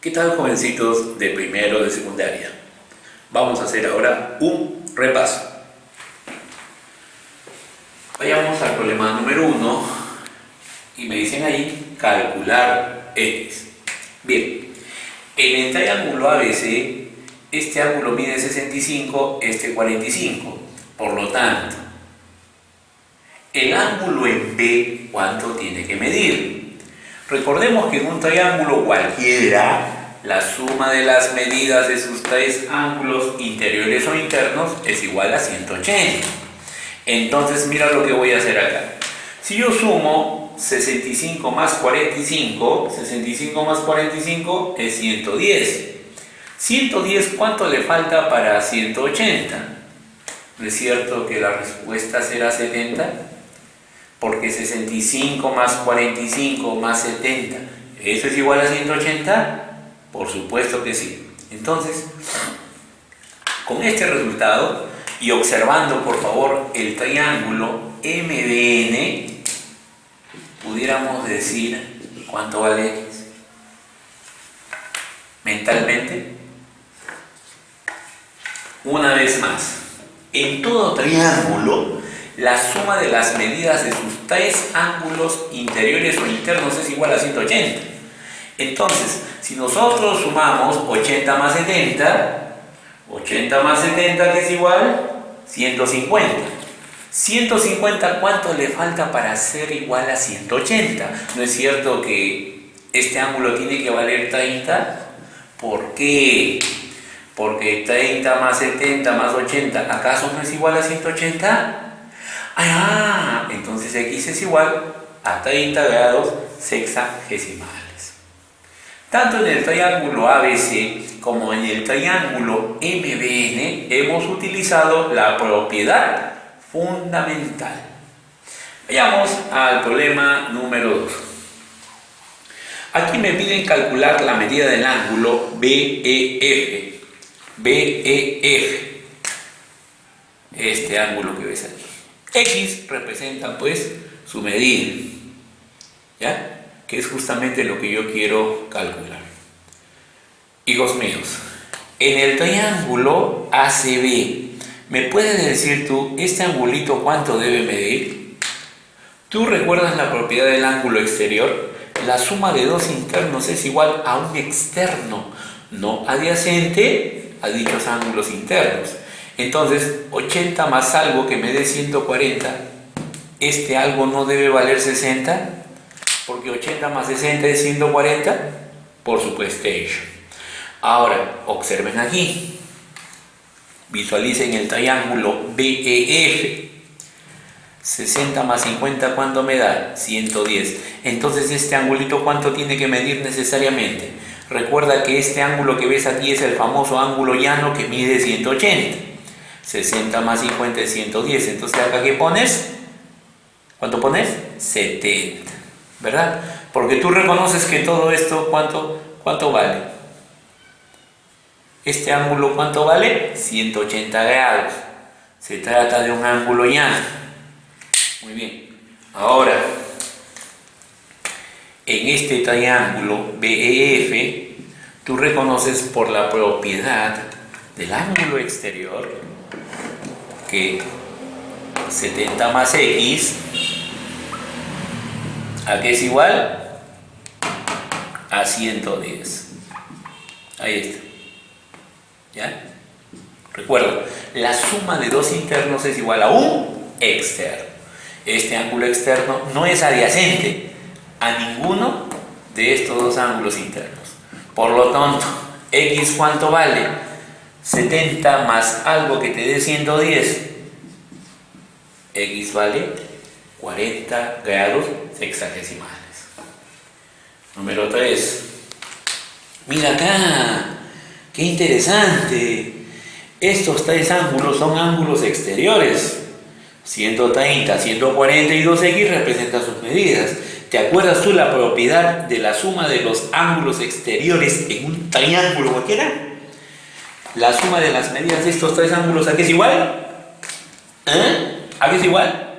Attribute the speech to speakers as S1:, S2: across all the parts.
S1: ¿Qué tal, jovencitos de primero de secundaria? Vamos a hacer ahora un repaso. Vayamos al problema número 1 y me dicen ahí calcular x. Bien, en el triángulo ABC, este ángulo mide 65, este 45. Por lo tanto, el ángulo en B, ¿cuánto tiene que medir? Recordemos que en un triángulo cualquiera, la suma de las medidas de sus tres ángulos interiores o internos es igual a 180. Entonces, mira lo que voy a hacer acá. Si yo sumo 65 más 45, 65 más 45 es 110. 110, ¿cuánto le falta para 180? ¿No es cierto que la respuesta será 70? Porque 65 más 45 más 70, ¿eso es igual a 180? Por supuesto que sí. Entonces, con este resultado y observando por favor el triángulo MBN, pudiéramos decir cuánto vale X. Mentalmente, una vez más, en todo triángulo, la suma de las medidas de sus tres ángulos interiores o internos es igual a 180. Entonces, si nosotros sumamos 80 más 70, 80 más 70 que es igual 150. 150, ¿cuánto le falta para ser igual a 180? ¿No es cierto que este ángulo tiene que valer 30? ¿Por qué? Porque 30 más 70 más 80, ¿acaso no es igual a 180? Entonces X es igual a 30 grados sexagesimales. Tanto en el triángulo ABC como en el triángulo MBN hemos utilizado la propiedad fundamental. Vayamos al problema número 2. Aquí me piden calcular la medida del ángulo BEF. BEF. Este ángulo que ves aquí. X representa pues su medida, ¿ya? Que es justamente lo que yo quiero calcular. Hijos míos, en el triángulo ACB, ¿me puedes decir tú este angulito cuánto debe medir? ¿Tú recuerdas la propiedad del ángulo exterior? La suma de dos internos es igual a un externo no adyacente a dichos ángulos internos. Entonces, 80 más algo que me dé 140, este algo no debe valer 60, porque 80 más 60 es 140, por supuesto. Ahora, observen aquí, visualicen el triángulo BEF, 60 más 50, ¿cuánto me da? 110. Entonces, este angulito, ¿cuánto tiene que medir necesariamente? Recuerda que este ángulo que ves aquí es el famoso ángulo llano que mide 180. 60 más 50 es 110. Entonces, ¿acá qué pones? ¿Cuánto pones? 70. ¿Verdad? Porque tú reconoces que todo esto, ¿cuánto vale? Este ángulo, ¿cuánto vale? 180 grados. Se trata de un ángulo llano. Muy bien. Ahora, en este triángulo BEF, tú reconoces por la propiedad del ángulo exterior que 70 más X, ¿a qué es igual? A 110. Ahí está. ¿Ya? Recuerda, la suma de dos internos es igual a un externo. Este ángulo externo no es adyacente a ninguno de estos dos ángulos internos. Por lo tanto, X ¿cuánto vale? 70 más algo que te dé 110. X vale 40 grados sexagesimales. Número 3. Mira acá, qué interesante. Estos tres ángulos son ángulos exteriores. 130, 140 y 2X representan sus medidas. ¿Te acuerdas tú la propiedad de la suma de los ángulos exteriores en un triángulo cualquiera? La suma de las medidas de estos tres ángulos, ¿a qué es igual? ¿A qué es igual?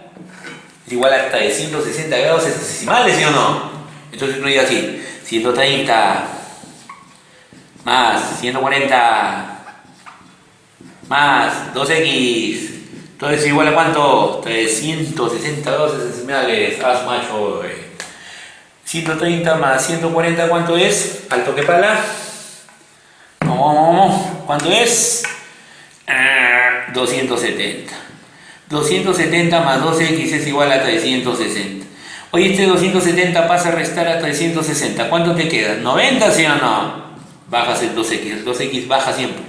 S1: Es igual a 360 grados sexagesimales, ¿sí o no? Entonces no diga así, 130 más 140 más 2x. Entonces es igual a ¿cuánto? 362 decimales. Haz macho. 130 más 140, ¿cuánto es? Al toque pala. No, ¿cuánto es? 270. 270 más 2x es igual a 360. Oye, este 270 pasa a restar a 360. ¿Cuánto te queda? ¿90, sí o no? Bajas el 2x. El 2x baja siempre.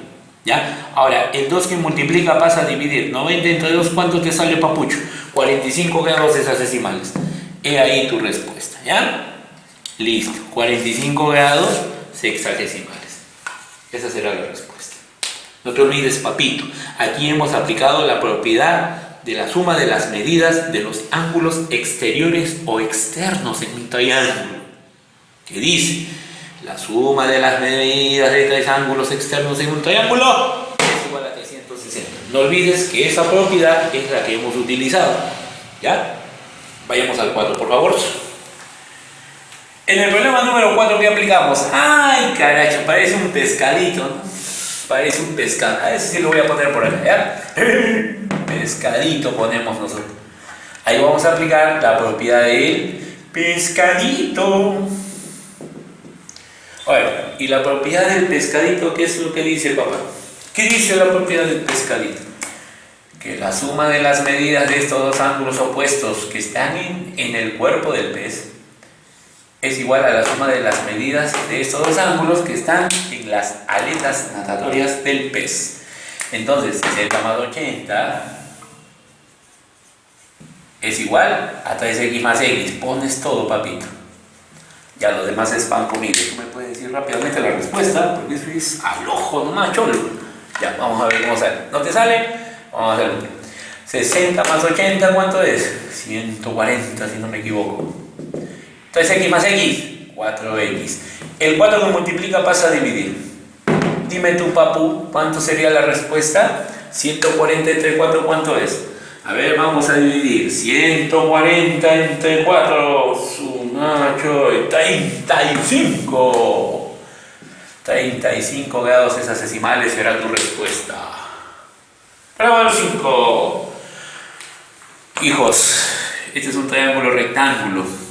S1: ¿Ya? Ahora, el 2 que multiplica pasa a dividir. 90 entre 2, ¿cuánto te sale, papucho? 45 grados hexadesimales. He ahí tu respuesta. ¿Ya? Listo. 45 grados sexagesimales. Esa será la respuesta. No te olvides, papito. Aquí hemos aplicado la propiedad de la suma de las medidas de los ángulos exteriores o externos en un triángulo. ¿Qué dice? La suma de las medidas de tres ángulos externos en un triángulo es igual a 360. No olvides que esa propiedad es la que hemos utilizado. ¿Ya? Vayamos al 4, por favor. En el problema número 4, ¿qué aplicamos? ¡Ay, caracho! Parece un pescadito, ¿no? Parece un pescado. A ese sí lo voy a poner por acá, ¿ya? Pescadito ponemos nosotros. Ahí vamos a aplicar la propiedad del pescadito. Bueno, y la propiedad del pescadito, ¿qué es lo que dice, papá? ¿Qué dice la propiedad del pescadito? Que la suma de las medidas de estos dos ángulos opuestos que están en el cuerpo del pez es igual a la suma de las medidas de estos dos ángulos que están en las aletas natatorias del pez. Entonces, z más 80 es igual a 3x más x. Pones todo, papito. Ya lo demás es pan comido. ¿Tú me puedes decir rápidamente la respuesta? Porque eso es al ojo nomás, cholo. Ya, vamos a ver cómo sale. ¿No te sale? Vamos a hacerlo. 60 más 80, ¿cuánto es? 140, si no me equivoco. Entonces x más x, 4x. El 4 que multiplica pasa a dividir. Dime tú, papu, ¿cuánto sería la respuesta? 140 entre 4, ¿cuánto es? A ver, vamos a dividir. 140 entre 4, su macho, 35. 35 grados hexadesimales será tu respuesta. Prueba 5. Hijos, este es un triángulo rectángulo.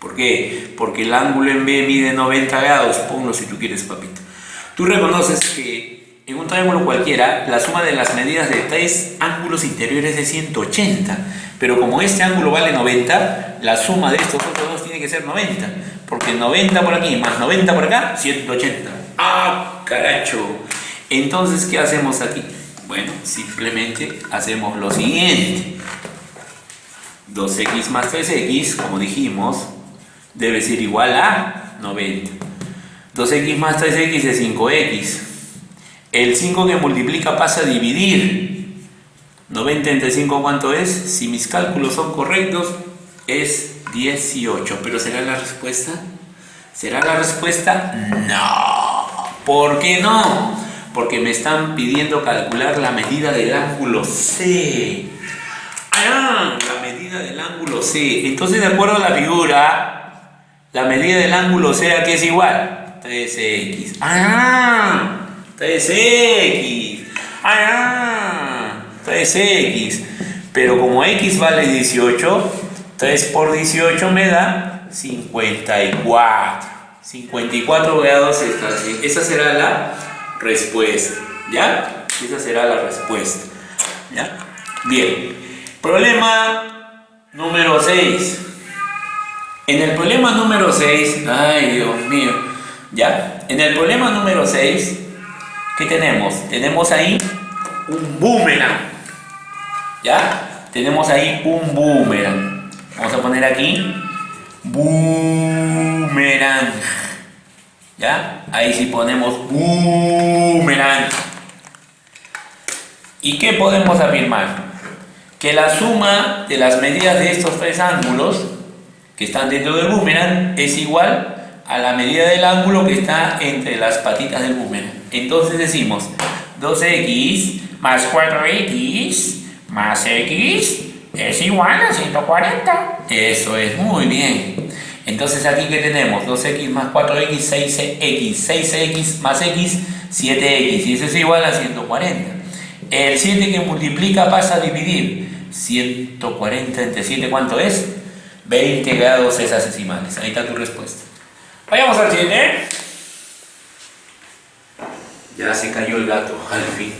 S1: ¿Por qué? Porque el ángulo en B mide 90 grados. Ponlo si tú quieres, papito. Tú reconoces que en un triángulo cualquiera la suma de las medidas de tres ángulos interiores es 180. Pero como este ángulo vale 90, la suma de estos otros dos tiene que ser 90. Porque 90 por aquí más 90 por acá, 180. ¡Ah, caracho! Entonces, ¿qué hacemos aquí? Bueno, simplemente hacemos lo siguiente. 2x más 3x, como dijimos, debe ser igual a 90. 2x más 3x es 5x. El 5 que multiplica pasa a dividir. 90 entre 5, ¿cuánto es? Si mis cálculos son correctos, es 18. ¿Pero será la respuesta? ¿Será la respuesta? No. ¿Por qué no? Porque me están pidiendo calcular la medida del ángulo C. ¡Ah! La medida del ángulo C. Entonces, de acuerdo a la figura, la medida del ángulo C, ¿a qué es igual? 3x. ¡Ah! 3x. ¡Ah! 3x. Pero como x vale 18, 3 por 18 me da 54. 54 grados extra. Esa será la respuesta. ¿Ya? Esa será la respuesta. ¿Ya? Bien. Problema número 6. En el problema número 6, ay Dios mío, ¿ya? En el problema número 6, ¿qué tenemos? Tenemos ahí un boomerang, ¿ya? Tenemos ahí un boomerang. Vamos a poner aquí boomerang, ¿ya? Ahí sí ponemos boomerang. ¿Y qué podemos afirmar? Que la suma de las medidas de estos tres ángulos que están dentro del boomerang es igual a la medida del ángulo que está entre las patitas del boomerang. Entonces decimos 2x más 4x más x es igual a 140. Eso es, muy bien. Entonces aquí que tenemos 2x más 4x, 6x, 6x más x, 7x, y eso es igual a 140. El 7 que multiplica pasa a dividir. 140 entre 7, ¿cuánto es? 20 grados hexagesimales. Ahí está tu respuesta. Vayamos al 7. Ya se cayó el gato, al fin.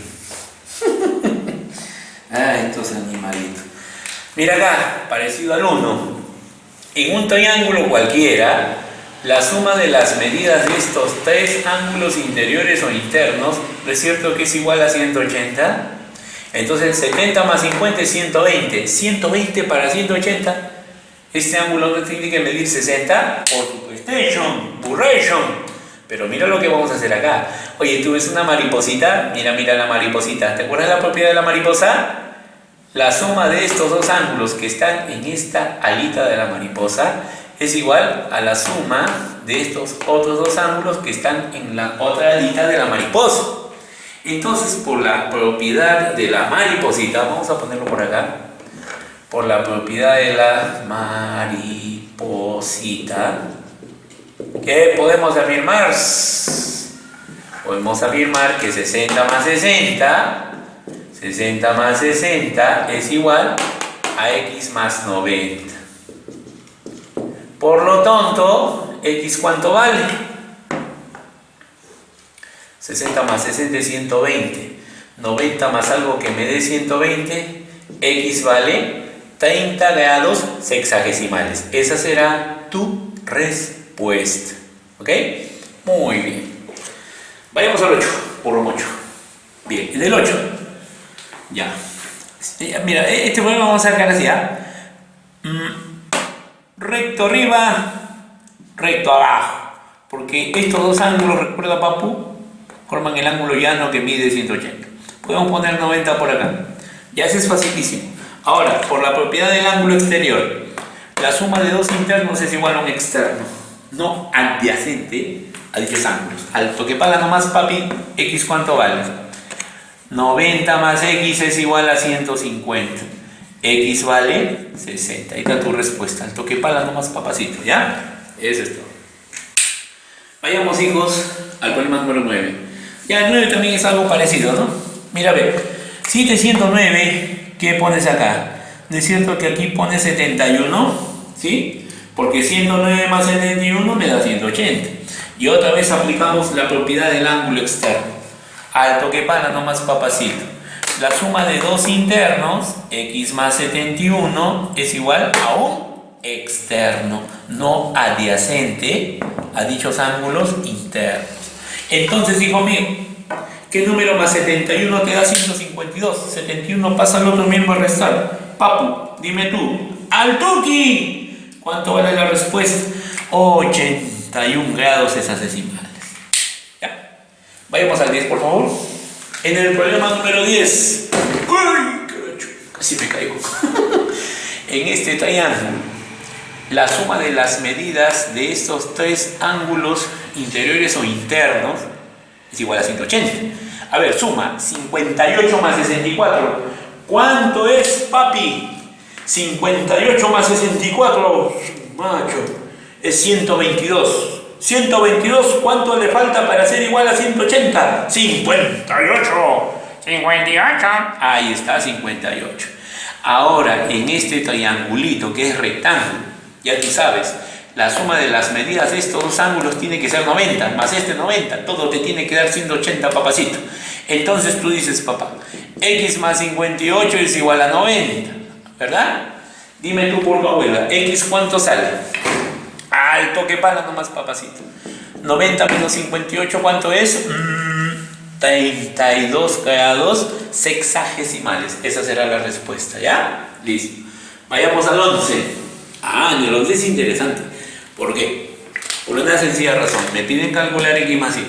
S1: Estos animalitos. Mira acá, parecido al 1. En un triángulo cualquiera, la suma de las medidas de estos tres ángulos interiores o internos, ¿no es cierto que es igual a 180? Entonces 70 más 50 es 120. 120 para 180. Este ángulo no tiene que medir 60. Por supuestation, burration. Pero mira lo que vamos a hacer acá. Oye, tú ves una mariposita. Mira la mariposita. ¿Te acuerdas la propiedad de la mariposa? La suma de estos dos ángulos que están en esta alita de la mariposa es igual a la suma de estos otros dos ángulos que están en la otra alita de la mariposa. Entonces, por la propiedad de la mariposita, vamos a ponerlo por acá, por la propiedad de la mariposita, ¿qué podemos afirmar? Podemos afirmar que 60 más 60 es igual a x más 90. Por lo tanto, x ¿cuánto vale? 60 más 60 es 120. 90 más algo que me dé 120, x vale 30 grados sexagesimales. Esa será tu respuesta. ¿Ok? Muy bien. Vayamos al 8, por lo mucho. Bien, en el 8. Ya. Mira, este problema vamos a sacar así, recto arriba, recto abajo. Porque estos dos ángulos, recuerda papu, forman el ángulo llano que mide 180. Podemos poner 90 por acá. Ya ese es facilísimo. Ahora, por la propiedad del ángulo exterior, la suma de dos internos es igual a un externo, no adyacente a dichos ángulos. Al toque pala nomás, papi, x ¿cuánto vale? 90 más x es igual a 150. X vale 60. Ahí está tu respuesta. Al toque pala nomás, papacito, ¿ya? Eso es todo. Vayamos, hijos, al problema número 9. Ya, el 9 también es algo parecido, ¿no? Mira, a ver. 709, ¿qué pones acá? ¿No es cierto que aquí pones 71? ¿Sí? Porque 109 más 71 me da 180. Y otra vez aplicamos la propiedad del ángulo externo. Al toque pala nomás, papacito. La suma de dos internos, x más 71, es igual a un externo, no adyacente a dichos ángulos internos. Entonces, hijo mío, ¿qué número más 71 te da 152? 71 pasa al otro miembro a restar. Papu, dime tú, ¡al toque! ¿Cuánto vale la respuesta? 81 grados hexagesimales. ¿Ya? Vayamos al 10, por favor. En el problema número 10. ¡Uy! Casi me caigo. En este triángulo, la suma de las medidas de estos tres ángulos interiores o internos es igual a 180. A ver, suma 58 más 64. ¿Cuánto es, papi? 58 más 64, macho, es 122. 122, ¿cuánto le falta para ser igual a 180? 58. 58. Ahí está, 58. Ahora, en este triangulito que es rectángulo, ya tú sabes, la suma de las medidas de estos dos ángulos tiene que ser 90, más este 90, todo te tiene que dar 180, papacito. Entonces tú dices, papá, x más 58 es igual a 90, ¿verdad? Dime tú por tu abuela, x ¿cuánto sale? Al toque pala nomás, papacito. 90 menos 58, ¿cuánto es? 32 grados sexagesimales. Esa será la respuesta, ¿ya? Listo. Vayamos al 11. En el 11 es interesante. ¿Por qué? Por una sencilla razón. Me piden calcular x más y.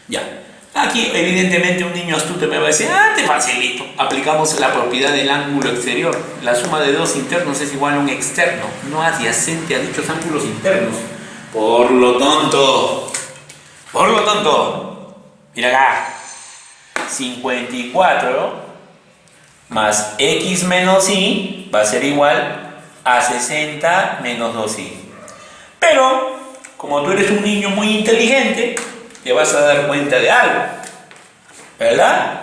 S1: Ya. Aquí, evidentemente, un niño astuto me va a decir, te facilito. Aplicamos la propiedad del ángulo exterior. La suma de dos internos es igual a un externo, no adyacente a dichos ángulos internos. Por lo tanto, mira acá. 54 más x menos y va a ser igual a 60 menos 2y. Pero, como tú eres un niño muy inteligente, te vas a dar cuenta de algo, ¿verdad?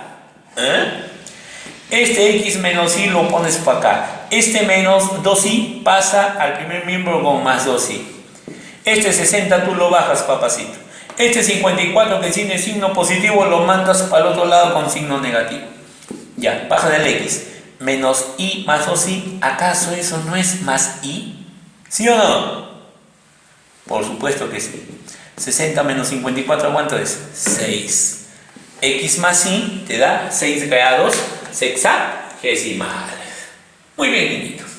S1: Este x menos y lo pones para acá. Este menos 2i pasa al primer miembro con más 2i. Este 60 tú lo bajas, papacito. Este 54 que tiene signo positivo lo mandas para el otro lado con signo negativo. Ya, baja del x. Menos i más 2i. ¿Acaso eso no es más i? ¿Sí o no? Por supuesto que sí. 60 menos 54, ¿cuánto es? 6. X más y te da 6 grados sexagesimales. Muy bien, niñitos.